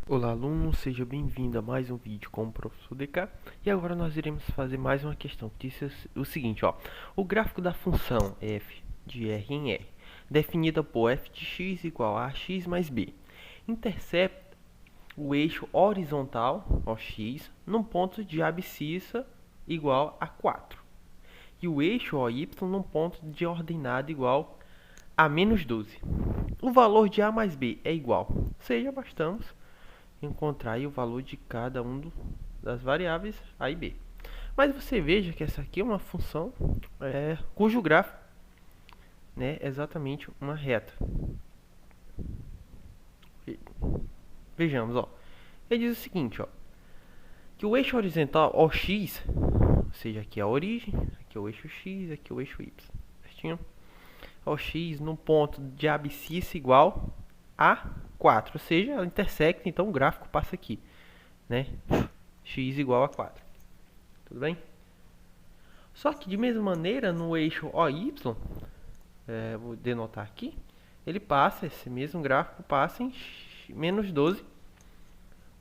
Olá aluno, seja bem-vindo a mais um vídeo com o professor DK. E agora nós iremos fazer mais uma questão que diz o seguinte, ó. O gráfico da função f de r em r, definida por f de x igual a x mais b, intercepta o eixo horizontal, ó, x, num ponto de abscissa igual a 4. E o eixo, ó, y, num ponto de ordenada igual a menos 12. O valor de a mais b é igual, ou seja, bastamos encontrar aí o valor de cada das variáveis a e b. Mas você veja que essa aqui é uma função cujo gráfico, né, é exatamente uma reta. Vejamos, ó. Ele diz o seguinte, ó, que o eixo horizontal OX, ou seja, aqui é a origem, aqui é o eixo X, aqui é o eixo Y, certinho? OX num ponto de abscissa igual a 4, ou seja, ela intersecta, então o gráfico passa aqui, né? X igual a 4. Tudo bem? Só que de mesma maneira no eixo OY, vou denotar aqui, ele passa, esse mesmo gráfico passa em menos 12,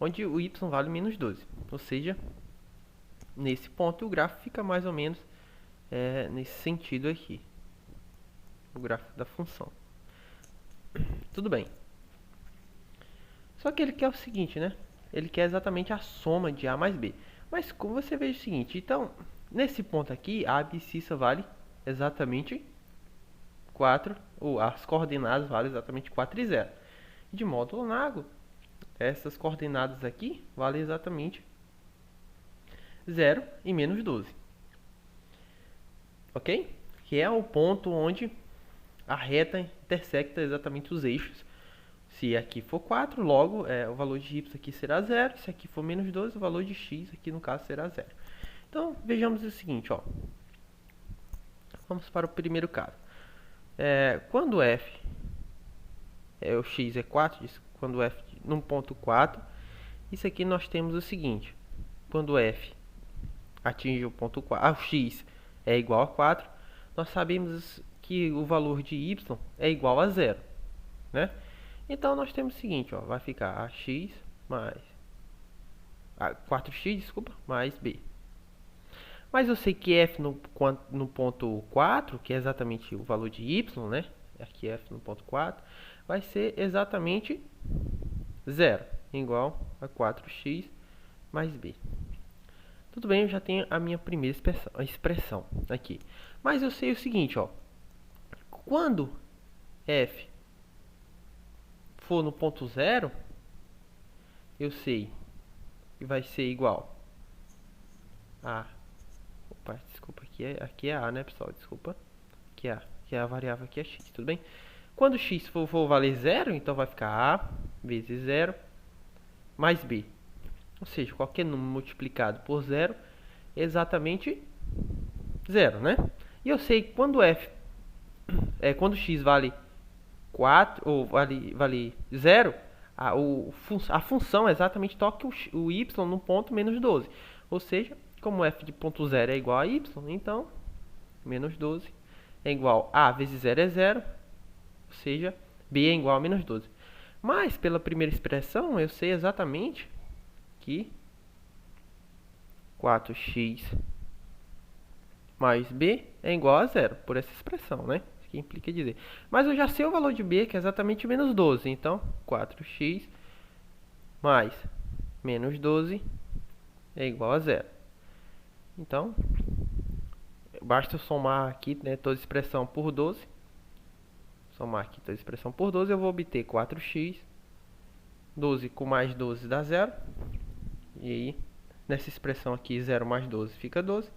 onde o y vale menos 12. Ou seja, nesse ponto o gráfico fica mais ou menos nesse sentido aqui, o gráfico da função. Tudo bem. Só que ele quer o seguinte, né? Ele quer exatamente a soma de a mais b. Mas como você vê o seguinte, então, nesse ponto aqui, a abscissa vale exatamente 4, ou as coordenadas valem exatamente 4 e 0. De modo análogo, essas coordenadas aqui valem exatamente 0 e menos 12. Ok? Que é o ponto onde a reta intersecta exatamente os eixos. Se aqui for 4, logo o valor de y aqui será 0. Se aqui for menos 12, o valor de x aqui no caso será 0. Então, vejamos o seguinte, ó. Vamos para o primeiro caso. Quando f o x é 4, quando f num ponto 4, isso aqui nós temos o seguinte: quando f atinge o ponto 4, o x é igual a 4, nós sabemos que o valor de y é igual a 0, né? Então nós temos o seguinte, ó, vai ficar ax mais 4x, desculpa, mais b. Mas eu sei que f no ponto 4, que é exatamente o valor de y, né? Aqui f no ponto 4, vai ser exatamente 0, igual a 4x mais b. Tudo bem, eu já tenho a minha primeira expressão aqui. Mas eu sei o seguinte, ó. Quando f for no ponto 0, eu sei que vai ser igual a... Opa, desculpa, aqui é a, né, pessoal? Desculpa. Aqui é a, que é a variável aqui é x, tudo bem? Quando x for valer 0, então vai ficar a vezes 0 mais b. Ou seja, qualquer número multiplicado por 0 é exatamente 0, né? E eu sei que quando quando x vale 4, ou vale 0, a função exatamente toca o y no ponto menos 12. Ou seja, como f de ponto 0 é igual a y, então menos 12 é igual a vezes 0 é 0, ou seja, b é igual a menos 12. Mas, pela primeira expressão, eu sei exatamente que 4x mais b é igual a 0, por essa expressão, né? Isso que implica dizer. Mas eu já sei o valor de b, que é exatamente menos 12. Então, 4x mais menos 12 é igual a 0. Então, basta eu somar aqui, né, toda a expressão por 12. Somar aqui toda a expressão por 12, eu vou obter 4x. 12 com mais 12 dá 0. E aí, nessa expressão aqui, 0 mais 12 fica 12.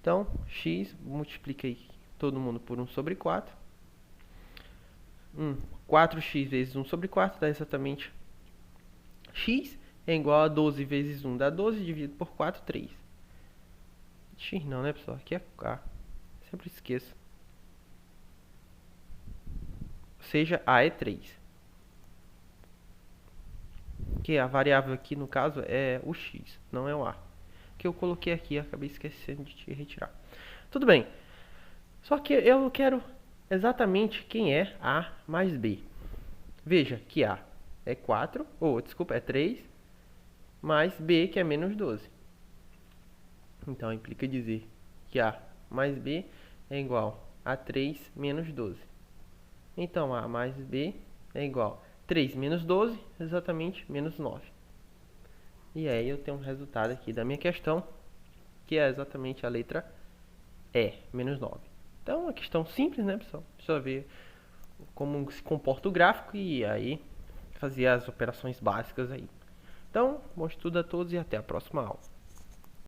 Então, x, multiplica aí todo mundo por 1 sobre 4. 4x vezes 1 sobre 4 dá exatamente x é igual a 12 vezes 1 dá 12, dividido por 4, 3. X não, né, pessoal? Aqui é k. Sempre esqueço. Ou seja, a é 3. Que a variável aqui, no caso, é o x, não é o a. Que eu coloquei aqui e acabei esquecendo de retirar. Tudo bem. Só que eu quero exatamente quem é a mais b. Veja que a é 4, ou desculpa, é 3, mais B, que é menos 12. Então, implica dizer que A mais B é igual a 3 menos 12. Então, A mais B é igual a 3 menos 12, exatamente menos 9. E aí eu tenho um resultado aqui da minha questão, que é exatamente a letra E, menos 9. Então, uma questão simples, né, pessoal? Só ver como se comporta o gráfico e aí fazer as operações básicas aí. Então, bom estudo a todos e até a próxima aula.